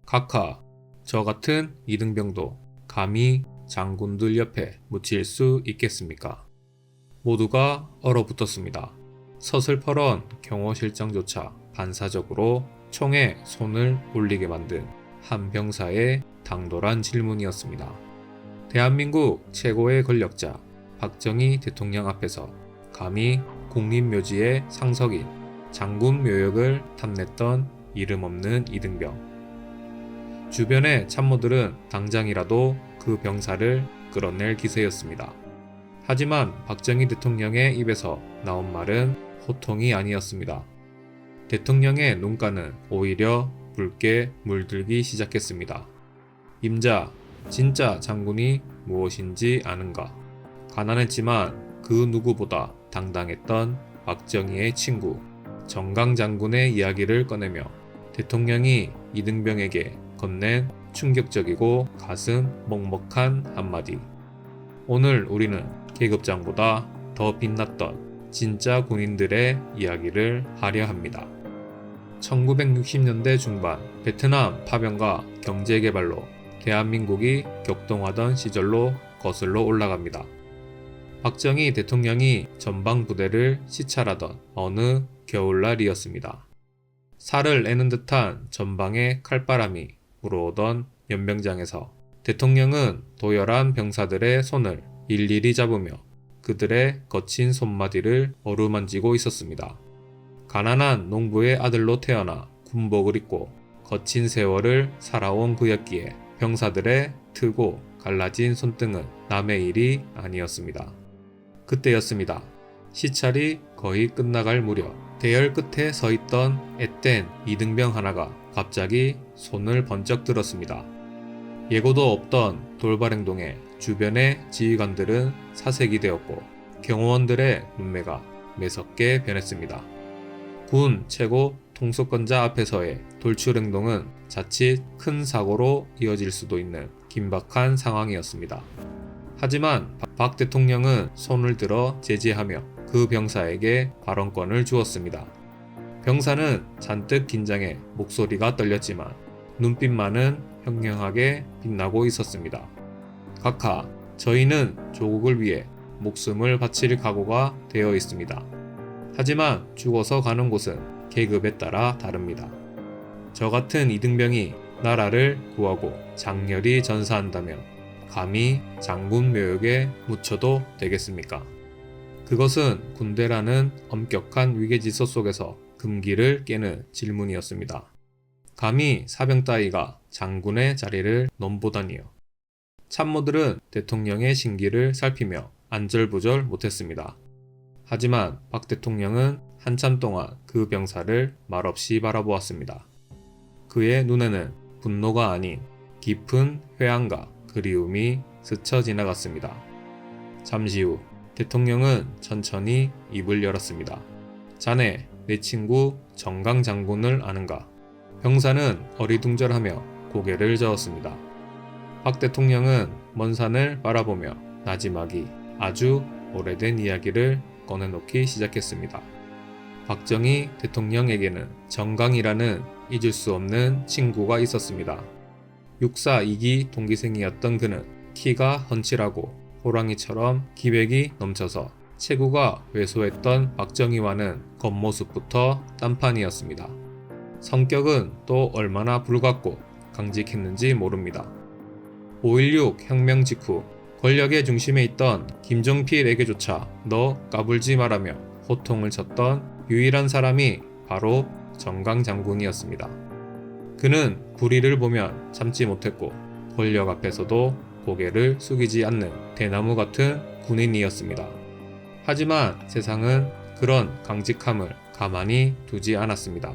카카, 저 같은 이등병도 감히 장군들 옆에 묻힐 수 있겠습니까? 모두가 얼어붙었습니다. 서슬퍼런 경호실장조차 반사적으로 총에 손을 올리게 만든 한 병사의 당돌한 질문이었습니다. 대한민국 최고의 권력자 박정희 대통령 앞에서 감히 국립묘지의 상석인 장군 묘역을 탐냈던 이름 없는 이등병. 주변의 참모들은 당장이라도 그 병사를 끌어낼 기세였습니다. 하지만 박정희 대통령의 입에서 나온 말은 호통이 아니었습니다. 대통령의 눈가는 오히려 붉게 물들기 시작했습니다. 임자, 진짜 장군이 무엇인지 아는가? 가난했지만 그 누구보다 당당했던 박정희의 친구 정강 장군의 이야기를 꺼내며 대통령이 이등병에게 건넨 충격적이고 가슴 먹먹한 한마디. 오늘 우리는 계급장보다 더 빛났던 진짜 군인들의 이야기를 하려 합니다. 1960년대 중반 베트남 파병과 경제개발로 대한민국이 격동하던 시절로 거슬러 올라갑니다. 박정희 대통령이 전방부대를 시찰하던 어느 겨울날이었습니다. 살을 내는 듯한 전방의 칼바람이 불어오던 연병장에서 대통령은 도열한 병사들의 손을 일일이 잡으며 그들의 거친 손마디를 어루만지고 있었습니다. 가난한 농부의 아들로 태어나 군복을 입고 거친 세월을 살아온 그였기에 병사들의 트고 갈라진 손등은 남의 일이 아니었습니다. 그때였습니다. 시찰이 거의 끝나갈 무렵 대열 끝에 서 있던 앳된 이등병 하나가 갑자기 손을 번쩍 들었습니다. 예고도 없던 돌발 행동에 주변의 지휘관들은 사색이 되었고 경호원들의 눈매가 매섭게 변했습니다. 군 최고 통수권자 앞에서의 돌출 행동은 자칫 큰 사고로 이어질 수도 있는 긴박한 상황이었습니다. 하지만 박 대통령은 손을 들어 제지하며 그 병사에게 발언권을 주었습니다. 병사는 잔뜩 긴장해 목소리가 떨렸지만 눈빛만은 현명하게 빛나고 있었습니다. 각하, 저희는 조국을 위해 목숨을 바칠 각오가 되어 있습니다. 하지만 죽어서 가는 곳은 계급에 따라 다릅니다. 저 같은 이등병이 나라를 구하고 장렬히 전사한다면 감히 장군 묘역에 묻혀도 되겠습니까? 그것은 군대라는 엄격한 위계질서 속에서 금기를 깨는 질문이었습니다. 감히 사병 따위가 장군의 자리를 넘보다니요. 참모들은 대통령의 신기를 살피며 안절부절 못했습니다. 하지만 박 대통령은 한참 동안 그 병사를 말없이 바라보았습니다. 그의 눈에는 분노가 아닌 깊은 회한과 그리움이 스쳐 지나갔습니다. 잠시 후 대통령은 천천히 입을 열었습니다. 자네, 내 친구 정강 장군을 아는가? 병사는 어리둥절하며 고개를 저었습니다. 박 대통령은 먼 산을 바라보며 나지막이 아주 오래된 이야기를 꺼내놓기 시작했습니다. 박정희 대통령에게는 정강이라는 잊을 수 없는 친구가 있었습니다. 육사 2기 동기생이었던 그는 키가 훤칠하고 호랑이처럼 기백이 넘쳐서 체구가 왜소했던 박정희와는 겉모습부터 딴판이었습니다. 성격은 또 얼마나 불같고 강직했는지 모릅니다. 5.16 혁명 직후 권력의 중심에 있던 김종필에게조차 너 까불지 말라며 호통을 쳤던 유일한 사람이 바로 정강 장군이었습니다. 그는 구리를 보면 참지 못했고 권력 앞에서도 고개를 숙이지 않는 대나무 같은 군인이었습니다. 하지만 세상은 그런 강직함을 가만히 두지 않았습니다.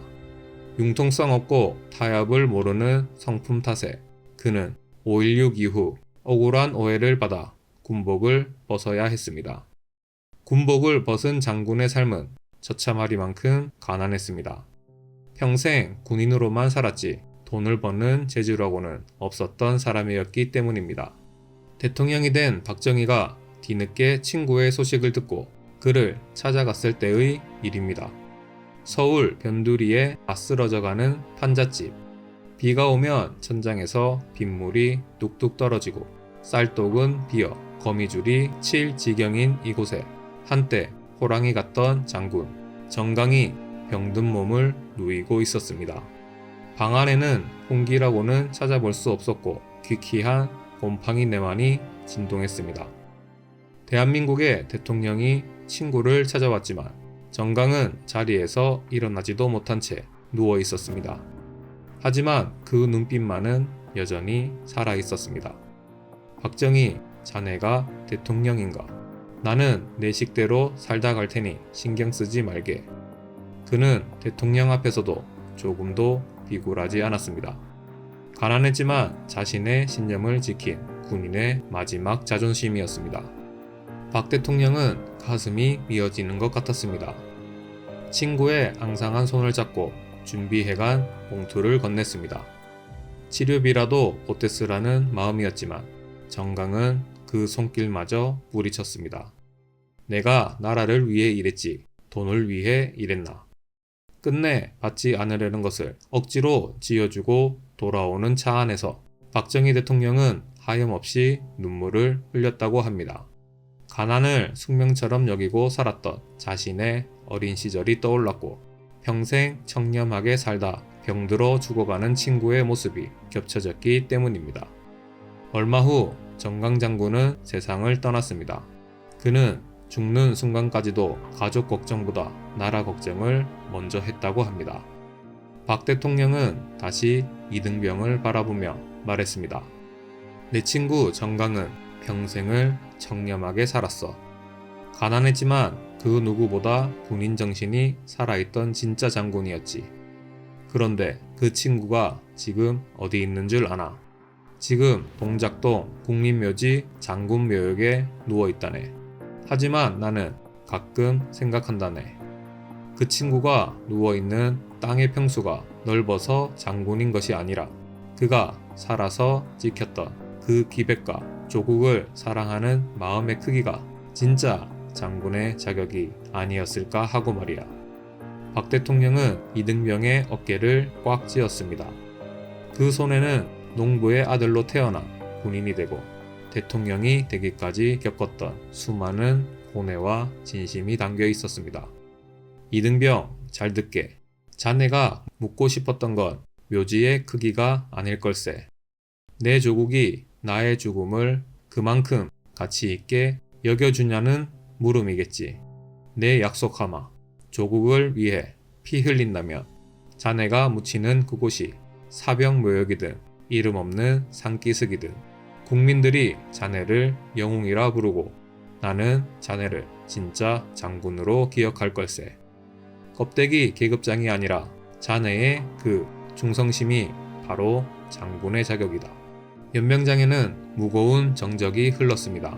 융통성 없고 타협을 모르는 성품 탓에 그는 5.16 이후 억울한 오해를 받아 군복을 벗어야 했습니다. 군복을 벗은 장군의 삶은 처참하리만큼 가난했습니다. 평생 군인으로만 살았지 돈을 버는 재주라고는 없었던 사람이었기 때문입니다. 대통령이 된 박정희가 뒤늦게 친구의 소식을 듣고 그를 찾아갔을 때의 일입니다. 서울 변두리에 다 쓰러져가는 판잣집. 비가 오면 천장에서 빗물이 뚝뚝 떨어지고 쌀독은 비어 거미줄이 칠 지경인 이곳에 한때 호랑이 같던 장군 정강이 병든 몸을 누이고 있었습니다. 방 안에는 홍기라고는 찾아볼 수 없었고 귀키한 곰팡이 내만이 진동했습니다. 대한민국의 대통령이 친구를 찾아왔지만 정강은 자리에서 일어나지도 못한 채 누워 있었습니다. 하지만 그 눈빛만은 여전히 살아 있었습니다. 박정희, 자네가 대통령인가? 나는 내 식대로 살다 갈 테니 신경 쓰지 말게. 그는 대통령 앞에서도 조금도 비굴하지 않았습니다. 가난했지만 자신의 신념을 지킨 군인의 마지막 자존심이었습니다. 박 대통령은 가슴이 미어지는 것 같았습니다. 친구의 앙상한 손을 잡고 준비해간 봉투를 건넸습니다. 치료비라도 보태 쓰라는 마음이었지만 정강은 그 손길마저 뿌리쳤습니다. 내가 나라를 위해 일했지 돈을 위해 일했나. 끝내 받지 않으려는 것을 억지로 지어주고 돌아오는 차 안에서 박정희 대통령은 하염없이 눈물을 흘렸다고 합니다. 가난을 숙명처럼 여기고 살았던 자신의 어린 시절이 떠올랐고 평생 청렴하게 살다 병들어 죽어가는 친구의 모습이 겹쳐졌기 때문입니다. 얼마 후 정강 장군은 세상을 떠났습니다. 그는 죽는 순간까지도 가족 걱정보다 나라 걱정을 먼저 했다고 합니다. 박 대통령은 다시 이등병을 바라보며 말했습니다. 내 친구 정강은 평생을 청렴하게 살았어. 가난했지만 그 누구보다 군인 정신이 살아있던 진짜 장군이었지. 그런데 그 친구가 지금 어디 있는 줄 아나? 지금 동작동 국립묘지 장군묘역에 누워있다네. 하지만 나는 가끔 생각한다네. 그 친구가 누워있는 땅의 평수가 넓어서 장군인 것이 아니라 그가 살아서 지켰던 그 기백과 조국을 사랑하는 마음의 크기가 진짜 장군의 자격이 아니었을까 하고 말이야. 박 대통령은 이등병의 어깨를 꽉 쥐었습니다. 그 손에는 농부의 아들로 태어나 군인이 되고 대통령이 되기까지 겪었던 수많은 고뇌와 진심이 담겨 있었습니다. 이등병, 잘 듣게. 자네가 묻고 싶었던 건 묘지의 크기가 아닐 걸세. 내 조국이 나의 죽음을 그만큼 가치 있게 여겨주냐는 물음이겠지. 내 약속하마. 조국을 위해 피 흘린다면 자네가 묻히는 그곳이 사병묘역이든 이름 없는 산기슭이든 국민들이 자네를 영웅이라 부르고 나는 자네를 진짜 장군으로 기억할 걸세. 껍데기 계급장이 아니라 자네의 그 충성심이 바로 장군의 자격이다. 연명장에는 무거운 정적이 흘렀습니다.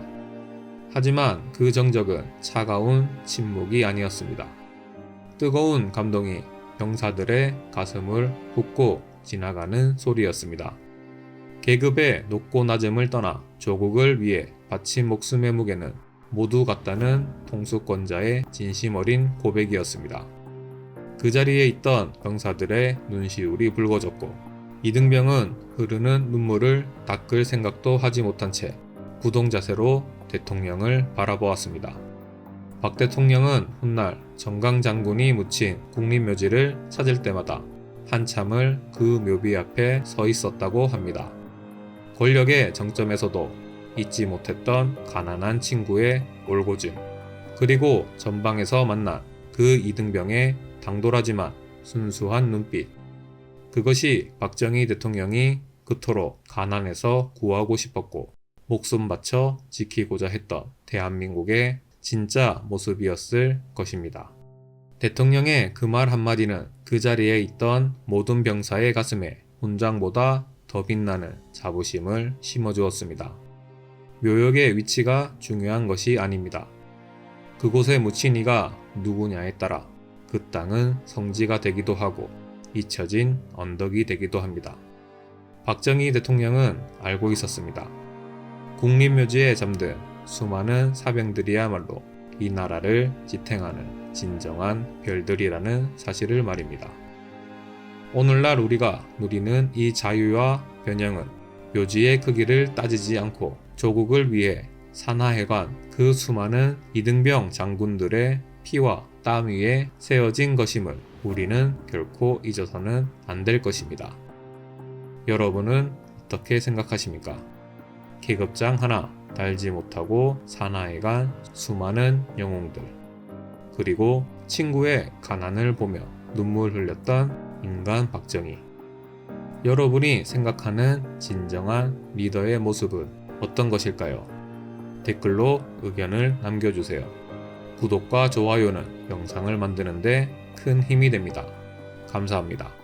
하지만 그 정적은 차가운 침묵이 아니었습니다. 뜨거운 감동이 병사들의 가슴을 붓고 지나가는 소리였습니다. 계급의 높고 낮음을 떠나 조국을 위해 바친 목숨의 무게는 모두 같다는 통수권자의 진심 어린 고백이었습니다. 그 자리에 있던 병사들의 눈시울이 붉어졌고 이등병은 흐르는 눈물을 닦을 생각도 하지 못한 채 구동 자세로 대통령을 바라보았습니다. 박 대통령은 훗날 정강 장군이 묻힌 국립묘지를 찾을 때마다 한참을 그 묘비 앞에 서 있었다고 합니다. 권력의 정점에서도 잊지 못했던 가난한 친구의 올고즘, 그리고 전방에서 만난 그 이등병의 당돌하지만 순수한 눈빛. 그것이 박정희 대통령이 그토록 가난에서 구하고 싶었고 목숨 바쳐 지키고자 했던 대한민국의 진짜 모습이었을 것입니다. 대통령의 그 말 한마디는 그 자리에 있던 모든 병사의 가슴에 훈장보다 더 빛나는 자부심을 심어주었습니다. 묘역의 위치가 중요한 것이 아닙니다. 그곳에 묻힌 이가 누구냐에 따라 그 땅은 성지가 되기도 하고 잊혀진 언덕이 되기도 합니다. 박정희 대통령은 알고 있었습니다. 국립묘지에 잠든 수많은 사병들이야말로 이 나라를 지탱하는 진정한 별들이라는 사실을 말입니다. 오늘날 우리가 누리는 이 자유와 변형은 묘지의 크기를 따지지 않고 조국을 위해 산하해간 그 수많은 이등병 장군들의 피와 땀 위에 세워진 것임을 우리는 결코 잊어서는 안 될 것입니다. 여러분은 어떻게 생각하십니까? 계급장 하나 달지 못하고 산하해간 수많은 영웅들, 그리고 친구의 가난을 보며 눈물 흘렸던 인간 박정희. 여러분이 생각하는 진정한 리더의 모습은 어떤 것일까요? 댓글로 의견을 남겨주세요. 구독과 좋아요는 영상을 만드는데 큰 힘이 됩니다. 감사합니다.